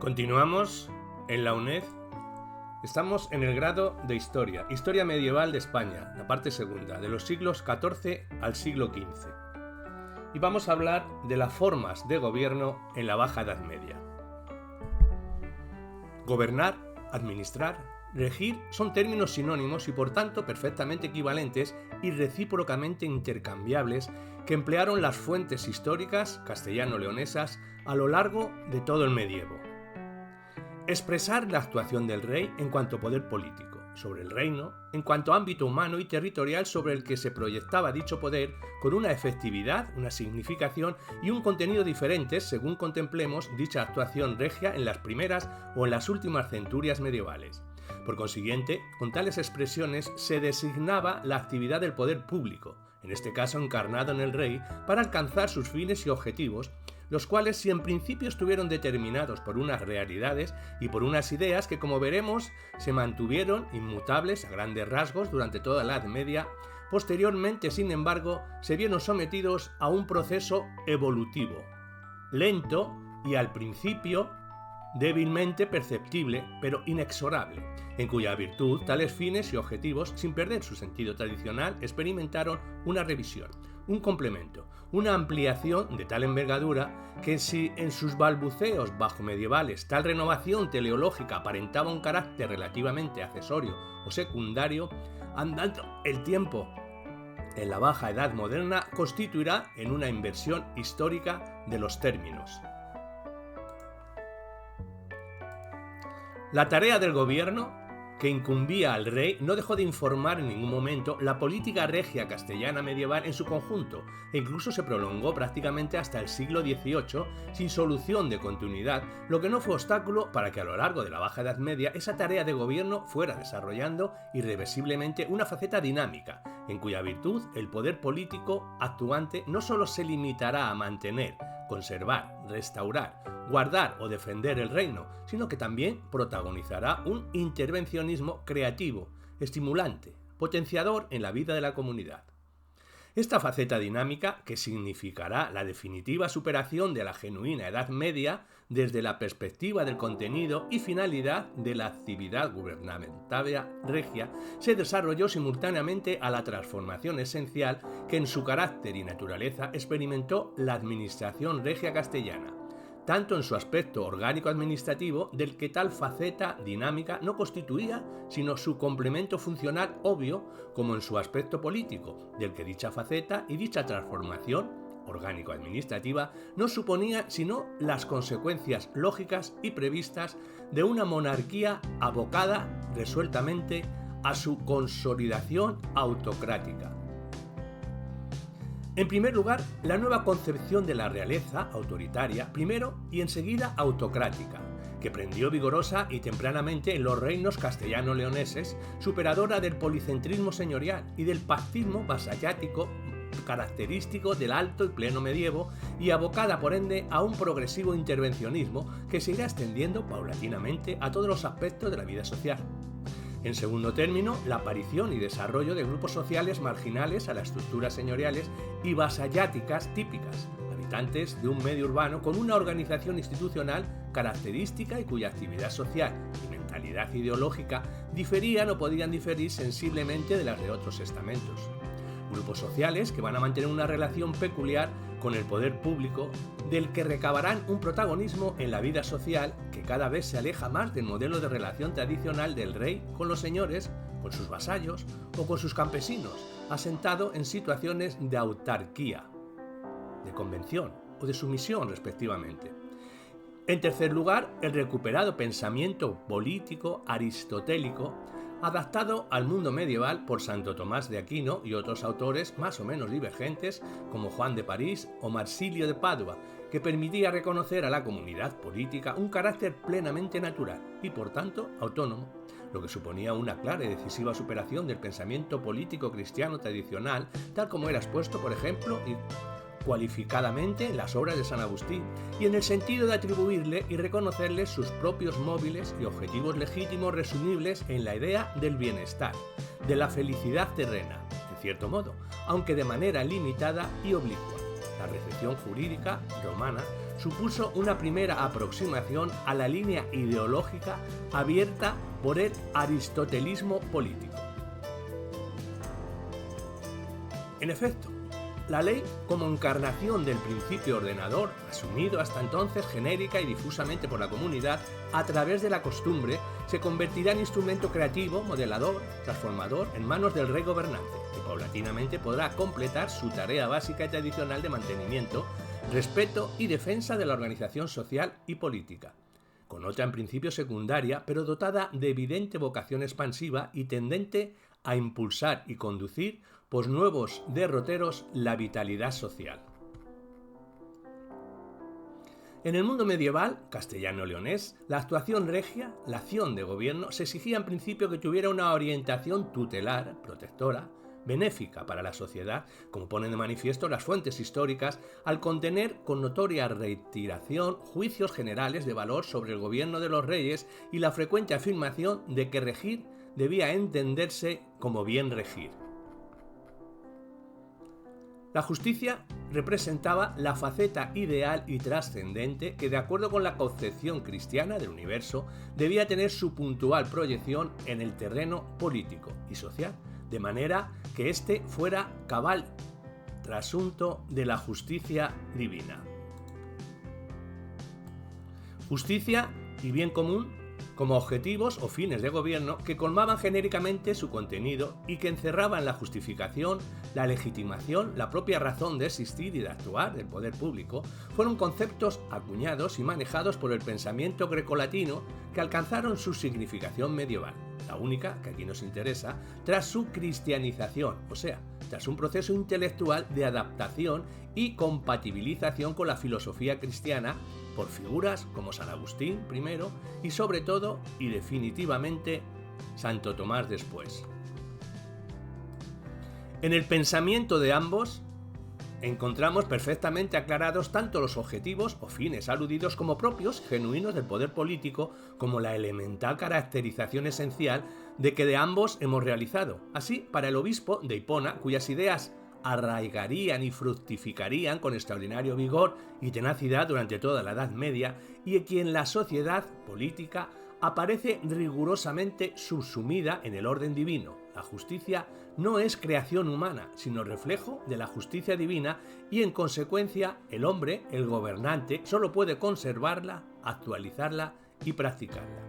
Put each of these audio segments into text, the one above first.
Continuamos en la UNED. Estamos en el grado de Historia Medieval de España, la parte segunda, de los siglos XIV al siglo XV. Y vamos a hablar de las formas de gobierno en la Baja Edad Media. Gobernar, administrar, regir son términos sinónimos y por tanto perfectamente equivalentes y recíprocamente intercambiables que emplearon las fuentes históricas castellano-leonesas a lo largo de todo el medievo. Expresar la actuación del rey en cuanto a poder político sobre el reino, en cuanto a ámbito humano y territorial sobre el que se proyectaba dicho poder con una efectividad, una significación y un contenido diferentes según contemplemos dicha actuación regia en las primeras o en las últimas centurias medievales. Por consiguiente, con tales expresiones se designaba la actividad del poder público, en este caso encarnado en el rey, para alcanzar sus fines y objetivos, los cuales si en principio estuvieron determinados por unas realidades y por unas ideas que, como veremos, se mantuvieron inmutables a grandes rasgos durante toda la Edad Media, posteriormente, sin embargo, se vieron sometidos a un proceso evolutivo, lento y al principio débilmente perceptible, pero inexorable, en cuya virtud tales fines y objetivos, sin perder su sentido tradicional, experimentaron una revisión, un complemento, una ampliación de tal envergadura que si en sus balbuceos bajo medievales tal renovación teleológica aparentaba un carácter relativamente accesorio o secundario, andando el tiempo en la Baja Edad Moderna constituirá en una inversión histórica de los términos. La tarea del gobierno que incumbía al rey no dejó de informar en ningún momento la política regia castellana medieval en su conjunto e incluso se prolongó prácticamente hasta el siglo XVIII sin solución de continuidad, lo que no fue obstáculo para que a lo largo de la Baja Edad Media esa tarea de gobierno fuera desarrollando irreversiblemente una faceta dinámica, en cuya virtud el poder político actuante no solo se limitará a mantener, conservar, restaurar, guardar o defender el reino, sino que también protagonizará un intervencionismo creativo, estimulante, potenciador en la vida de la comunidad. Esta faceta dinámica, que significará la definitiva superación de la genuina Edad Media desde la perspectiva del contenido y finalidad de la actividad gubernamental regia, se desarrolló simultáneamente a la transformación esencial que en su carácter y naturaleza experimentó la administración regia castellana, tanto en su aspecto orgánico-administrativo, del que tal faceta dinámica no constituía sino su complemento funcional obvio, como en su aspecto político, del que dicha faceta y dicha transformación orgánico-administrativa no suponía sino las consecuencias lógicas y previstas de una monarquía abocada resueltamente a su consolidación autocrática. En primer lugar, la nueva concepción de la realeza autoritaria, primero y enseguida autocrática, que prendió vigorosa y tempranamente en los reinos castellano-leoneses, superadora del policentrismo señorial y del pactismo vasallático característico del alto y pleno medievo y abocada por ende a un progresivo intervencionismo que se irá extendiendo paulatinamente a todos los aspectos de la vida social. En segundo término, la aparición y desarrollo de grupos sociales marginales a las estructuras señoriales y vasalláticas típicas, habitantes de un medio urbano con una organización institucional característica y cuya actividad social y mentalidad ideológica diferían o podían diferir sensiblemente de las de otros estamentos. Grupos sociales que van a mantener una relación peculiar con el poder público, del que recabarán un protagonismo en la vida social que cada vez se aleja más del modelo de relación tradicional del rey con los señores, con sus vasallos o con sus campesinos, asentado en situaciones de autarquía, de convención o de sumisión respectivamente. En tercer lugar, el recuperado pensamiento político aristotélico adaptado al mundo medieval por Santo Tomás de Aquino y otros autores más o menos divergentes como Juan de París o Marsilio de Padua, que permitía reconocer a la comunidad política un carácter plenamente natural y por tanto autónomo, lo que suponía una clara y decisiva superación del pensamiento político cristiano tradicional, tal como era expuesto, por ejemplo, y cualificadamente en las obras de San Agustín, y en el sentido de atribuirle y reconocerle sus propios móviles y objetivos legítimos resumibles en la idea del bienestar, de la felicidad terrena, en cierto modo, aunque de manera limitada y oblicua. La recepción jurídica romana supuso una primera aproximación a la línea ideológica abierta por el aristotelismo político. En efecto, la ley, como encarnación del principio ordenador, asumido hasta entonces genérica y difusamente por la comunidad a través de la costumbre, se convertirá en instrumento creativo, modelador, transformador en manos del rey gobernante, que paulatinamente podrá completar su tarea básica y tradicional de mantenimiento, respeto y defensa de la organización social y política, con otra en principio secundaria, pero dotada de evidente vocación expansiva y tendente a impulsar y conducir por nuevos derroteros la vitalidad social. En el mundo medieval, castellano-leonés, la actuación regia, la acción de gobierno, se exigía en principio que tuviera una orientación tutelar, protectora, benéfica para la sociedad, como ponen de manifiesto las fuentes históricas, al contener con notoria reiteración juicios generales de valor sobre el gobierno de los reyes y la frecuente afirmación de que regir debía entenderse como bien regir. La justicia representaba la faceta ideal y trascendente que, de acuerdo con la concepción cristiana del universo, debía tener su puntual proyección en el terreno político y social, de manera que éste fuera cabal trasunto de la justicia divina. Justicia y bien común como objetivos o fines de gobierno que colmaban genéricamente su contenido y que encerraban la justificación, la legitimación, la propia razón de existir y de actuar del poder público, fueron conceptos acuñados y manejados por el pensamiento grecolatino que alcanzaron su significación medieval, la única que aquí nos interesa, tras su cristianización, o sea, tras un proceso intelectual de adaptación y compatibilización con la filosofía cristiana por figuras como San Agustín primero y sobre todo y definitivamente Santo Tomás después. En el pensamiento de ambos encontramos perfectamente aclarados tanto los objetivos o fines aludidos como propios, genuinos del poder político, como la elemental caracterización esencial de que de ambos hemos realizado. Así, para el obispo de Hipona, cuyas ideas arraigarían y fructificarían con extraordinario vigor y tenacidad durante toda la Edad Media, y en quien la sociedad política aparece rigurosamente subsumida en el orden divino. La justicia no es creación humana, sino reflejo de la justicia divina y, en consecuencia, el hombre, el gobernante, solo puede conservarla, actualizarla y practicarla.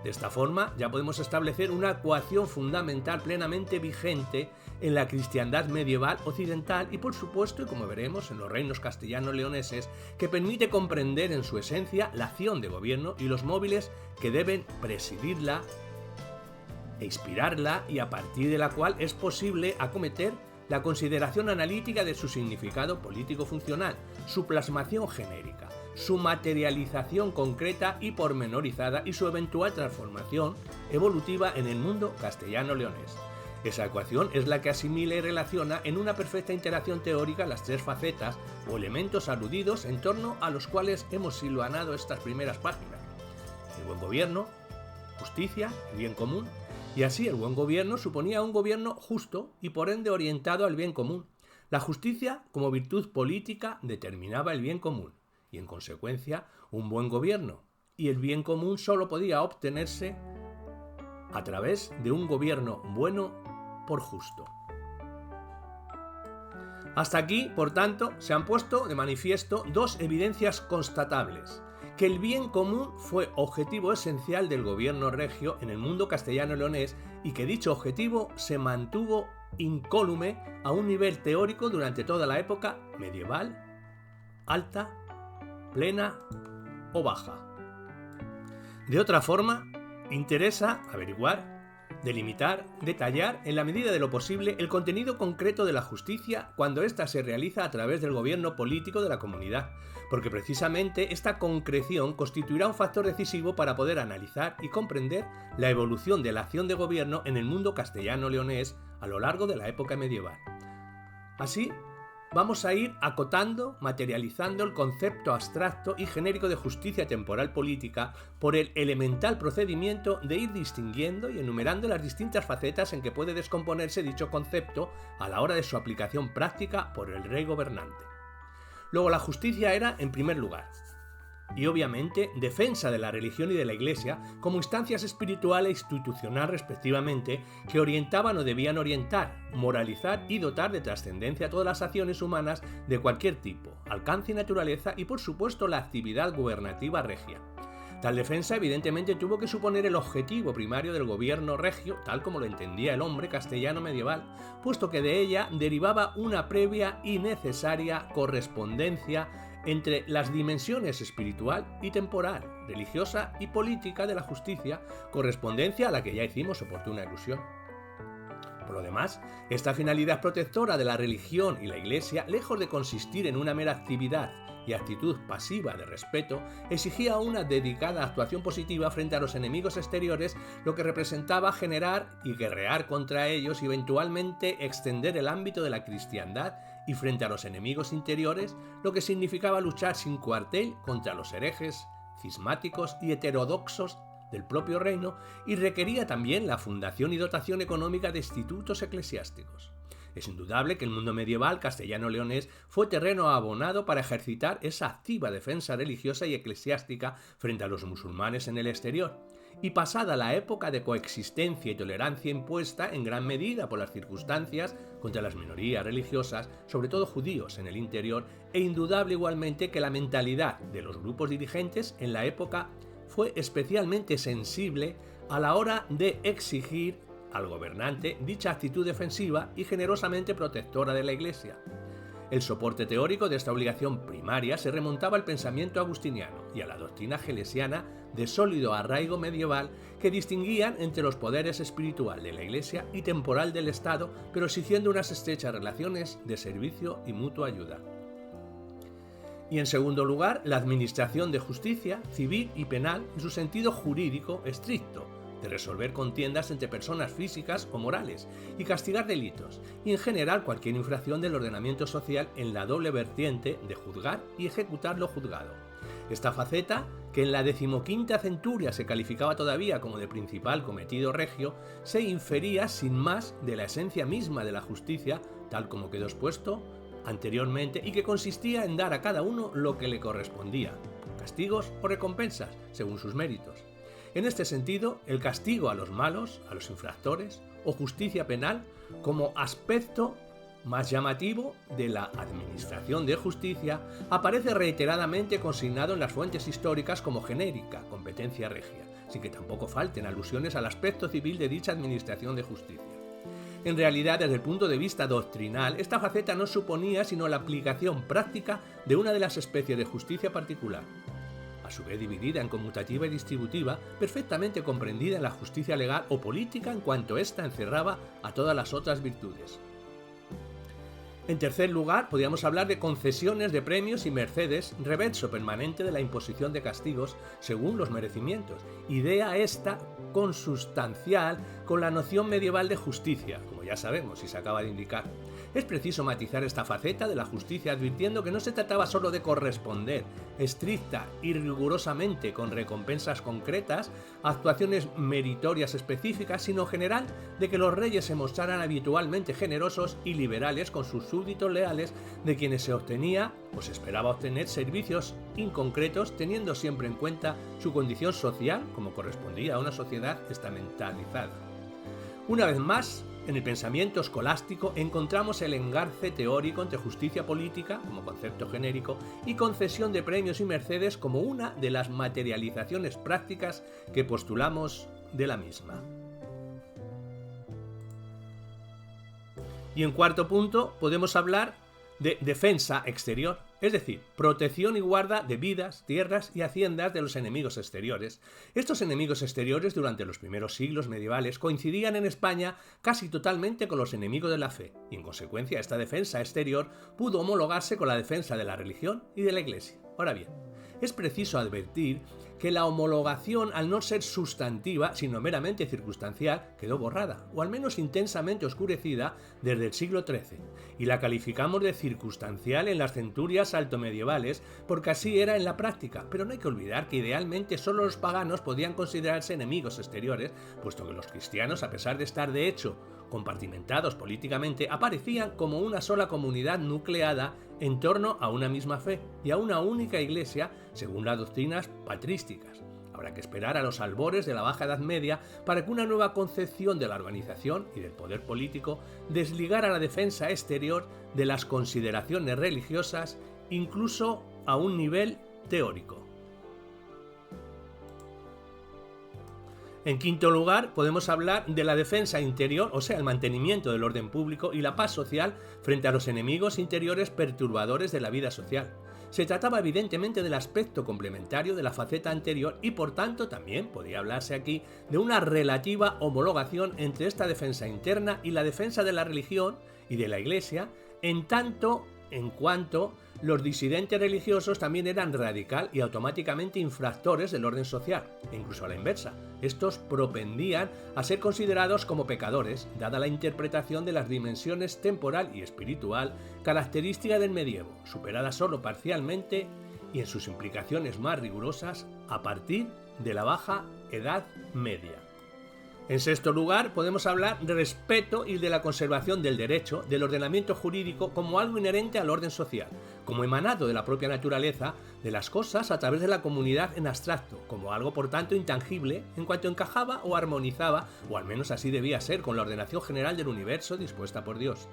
De esta forma, ya podemos establecer una ecuación fundamental plenamente vigente en la cristiandad medieval occidental y, por supuesto, y como veremos en los reinos castellano-leoneses, que permite comprender en su esencia la acción de gobierno y los móviles que deben presidirla e inspirarla, y a partir de la cual es posible acometer la consideración analítica de su significado político-funcional, su plasmación genérica, su materialización concreta y pormenorizada y su eventual transformación evolutiva en el mundo castellano-leonés. Esa ecuación es la que asimila y relaciona en una perfecta interacción teórica las tres facetas o elementos aludidos en torno a los cuales hemos silvanado estas primeras páginas: el buen gobierno, justicia y bien común. Y así el buen gobierno suponía un gobierno justo y por ende orientado al bien común. La justicia, como virtud política, determinaba el bien común y, en consecuencia, un buen gobierno. Y el bien común solo podía obtenerse a través de un gobierno bueno por justo. Hasta aquí, por tanto, se han puesto de manifiesto dos evidencias constatables: que el bien común fue objetivo esencial del gobierno regio en el mundo castellano-leonés y que dicho objetivo se mantuvo incólume a un nivel teórico durante toda la época medieval, alta, plena o baja. De otra forma, interesa averiguar, delimitar, detallar, en la medida de lo posible, el contenido concreto de la justicia cuando ésta se realiza a través del gobierno político de la comunidad, porque precisamente esta concreción constituirá un factor decisivo para poder analizar y comprender la evolución de la acción de gobierno en el mundo castellano-leonés a lo largo de la época medieval. Así, vamos a ir acotando, materializando el concepto abstracto y genérico de justicia temporal política por el elemental procedimiento de ir distinguiendo y enumerando las distintas facetas en que puede descomponerse dicho concepto a la hora de su aplicación práctica por el rey gobernante. Luego la justicia era, en primer lugar, y obviamente defensa de la religión y de la Iglesia como instancias espiritual e institucional respectivamente que orientaban o debían orientar, moralizar y dotar de trascendencia a todas las acciones humanas de cualquier tipo, alcance y naturaleza y por supuesto la actividad gubernativa regia. Tal defensa evidentemente tuvo que suponer el objetivo primario del gobierno regio, tal como lo entendía el hombre castellano medieval, puesto que de ella derivaba una previa y necesaria correspondencia entre las dimensiones espiritual y temporal, religiosa y política de la justicia, correspondencia a la que ya hicimos oportuna alusión. Por lo demás, esta finalidad protectora de la religión y la Iglesia, lejos de consistir en una mera actividad y actitud pasiva de respeto, exigía una dedicada actuación positiva frente a los enemigos exteriores, lo que representaba generar y guerrear contra ellos y eventualmente extender el ámbito de la cristiandad, y frente a los enemigos interiores, lo que significaba luchar sin cuartel contra los herejes, cismáticos y heterodoxos del propio reino, y requería también la fundación y dotación económica de institutos eclesiásticos. Es indudable que el mundo medieval castellano-leonés fue terreno abonado para ejercitar esa activa defensa religiosa y eclesiástica frente a los musulmanes en el exterior, y pasada la época de coexistencia y tolerancia impuesta en gran medida por las circunstancias contra las minorías religiosas, sobre todo judíos en el interior, e indudable igualmente que la mentalidad de los grupos dirigentes en la época fue especialmente sensible a la hora de exigir al gobernante dicha actitud defensiva y generosamente protectora de la Iglesia. El soporte teórico de esta obligación primaria se remontaba al pensamiento agustiniano y a la doctrina gelesiana de sólido arraigo medieval que distinguían entre los poderes espiritual de la Iglesia y temporal del Estado, pero exigiendo unas estrechas relaciones de servicio y mutua ayuda. Y en segundo lugar, la administración de justicia civil y penal en su sentido jurídico estricto, de resolver contiendas entre personas físicas o morales y castigar delitos, y en general cualquier infracción del ordenamiento social en la doble vertiente de juzgar y ejecutar lo juzgado. Esta faceta, que en la 15ª centuria se calificaba todavía como de principal cometido regio, se infería sin más de la esencia misma de la justicia, tal como quedó expuesto anteriormente, y que consistía en dar a cada uno lo que le correspondía, castigos o recompensas, según sus méritos. En este sentido, el castigo a los malos, a los infractores, o justicia penal, como aspecto más llamativo de la administración de justicia, aparece reiteradamente consignado en las fuentes históricas como genérica competencia regia, sin que tampoco falten alusiones al aspecto civil de dicha administración de justicia. En realidad, desde el punto de vista doctrinal, esta faceta no suponía sino la aplicación práctica de una de las especies de justicia particular, a su vez dividida en conmutativa y distributiva, perfectamente comprendida en la justicia legal o política en cuanto ésta encerraba a todas las otras virtudes. En tercer lugar, podríamos hablar de concesiones de premios y mercedes, reverso permanente de la imposición de castigos según los merecimientos, idea esta consustancial con la noción medieval de justicia, como ya sabemos y se acaba de indicar. Es preciso matizar esta faceta de la justicia advirtiendo que no se trataba solo de corresponder estricta y rigurosamente con recompensas concretas a actuaciones meritorias específicas, sino en general de que los reyes se mostraran habitualmente generosos y liberales con sus súbditos leales, de quienes se obtenía o se esperaba obtener servicios inconcretos, teniendo siempre en cuenta su condición social como correspondía a una sociedad estamentalizada. Una vez más, en el pensamiento escolástico encontramos el engarce teórico entre justicia política, como concepto genérico, y concesión de premios y mercedes como una de las materializaciones prácticas que postulamos de la misma. Y en cuarto punto podemos hablar de defensa exterior, es decir, protección y guarda de vidas, tierras y haciendas de los enemigos exteriores. Estos enemigos exteriores durante los primeros siglos medievales coincidían en España casi totalmente con los enemigos de la fe, y en consecuencia esta defensa exterior pudo homologarse con la defensa de la religión y de la Iglesia. Ahora bien, es preciso advertir que la homologación, al no ser sustantiva, sino meramente circunstancial, quedó borrada, o al menos intensamente oscurecida, desde el siglo XIII, y la calificamos de circunstancial en las centurias altomedievales, porque así era en la práctica, pero no hay que olvidar que idealmente solo los paganos podían considerarse enemigos exteriores, puesto que los cristianos, a pesar de estar de hecho compartimentados políticamente, aparecían como una sola comunidad nucleada en torno a una misma fe y a una única iglesia según las doctrinas patrísticas. Habrá que esperar a los albores de la Baja Edad Media para que una nueva concepción de la organización y del poder político desligara la defensa exterior de las consideraciones religiosas, incluso a un nivel teórico. En quinto lugar, podemos hablar de la defensa interior, o sea, el mantenimiento del orden público y la paz social frente a los enemigos interiores perturbadores de la vida social. Se trataba evidentemente del aspecto complementario de la faceta anterior y por tanto también podría hablarse aquí de una relativa homologación entre esta defensa interna y la defensa de la religión y de la Iglesia, en tanto en cuanto los disidentes religiosos también eran radical y automáticamente infractores del orden social, e incluso a la inversa. Estos propendían a ser considerados como pecadores, dada la interpretación de las dimensiones temporal y espiritual característica del medievo, superada solo parcialmente y en sus implicaciones más rigurosas a partir de la Baja Edad Media. En sexto lugar, podemos hablar de respeto y de la conservación del derecho, del ordenamiento jurídico como algo inherente al orden social, como emanado de la propia naturaleza de las cosas a través de la comunidad en abstracto, como algo por tanto intangible en cuanto encajaba o armonizaba, o al menos así debía ser con la ordenación general del universo dispuesta por Dios.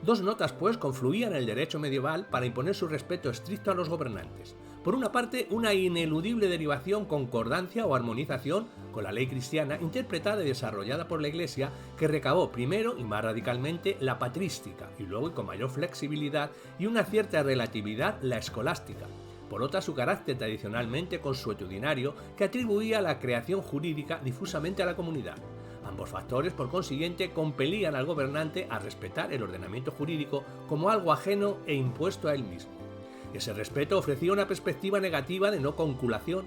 Dos notas, pues, confluían en el derecho medieval para imponer su respeto estricto a los gobernantes. Por una parte, una ineludible derivación, concordancia o armonización con la ley cristiana, interpretada y desarrollada por la Iglesia, que recabó primero y más radicalmente la patrística, y luego y con mayor flexibilidad y una cierta relatividad la escolástica. Por otra, su carácter tradicionalmente consuetudinario, que atribuía la creación jurídica difusamente a la comunidad. Ambos factores, por consiguiente, compelían al gobernante a respetar el ordenamiento jurídico como algo ajeno e impuesto a él mismo. Ese respeto ofrecía una perspectiva negativa de no conculación,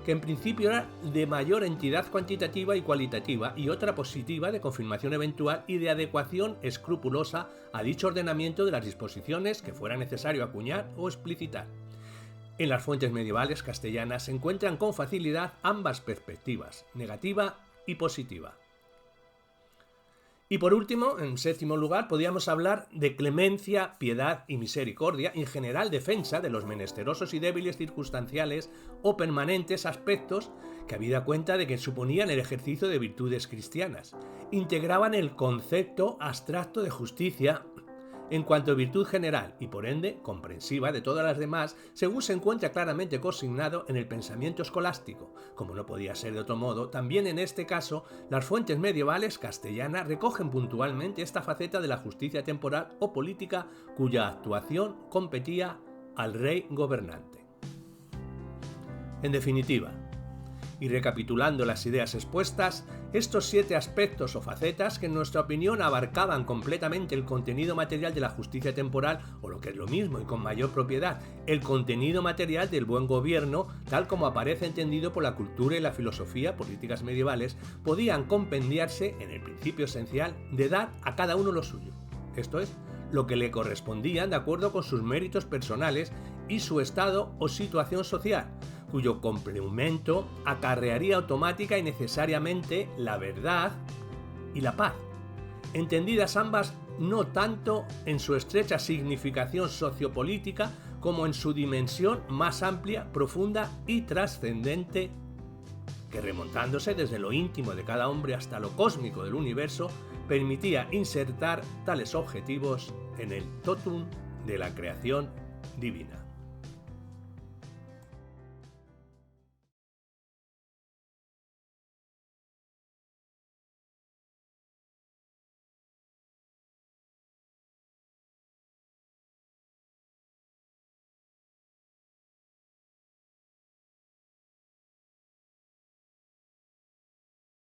que en principio era de mayor entidad cuantitativa y cualitativa, y otra positiva de confirmación eventual y de adecuación escrupulosa a dicho ordenamiento de las disposiciones que fuera necesario acuñar o explicitar. En las fuentes medievales castellanas se encuentran con facilidad ambas perspectivas, negativa y positiva. Y por último, en séptimo lugar, podríamos hablar de clemencia, piedad y misericordia, en general defensa de los menesterosos y débiles circunstanciales o permanentes aspectos que, habida cuenta de que suponían el ejercicio de virtudes cristianas, integraban el concepto abstracto de justicia en cuanto a virtud general y por ende comprensiva de todas las demás, según se encuentra claramente consignado en el pensamiento escolástico. Como no podía ser de otro modo, también en este caso las fuentes medievales castellanas recogen puntualmente esta faceta de la justicia temporal o política cuya actuación competía al rey gobernante. En definitiva, y recapitulando las ideas expuestas, estos 7 aspectos o facetas que en nuestra opinión abarcaban completamente el contenido material de la justicia temporal, o lo que es lo mismo y con mayor propiedad, el contenido material del buen gobierno, tal como aparece entendido por la cultura y la filosofía políticas medievales, podían compendiarse en el principio esencial de dar a cada uno lo suyo, esto es, lo que le correspondía de acuerdo con sus méritos personales y su estado o situación social, cuyo complemento acarrearía automática y necesariamente la verdad y la paz, entendidas ambas no tanto en su estrecha significación sociopolítica como en su dimensión más amplia, profunda y trascendente, que remontándose desde lo íntimo de cada hombre hasta lo cósmico del universo, permitía insertar tales objetivos en el totum de la creación divina.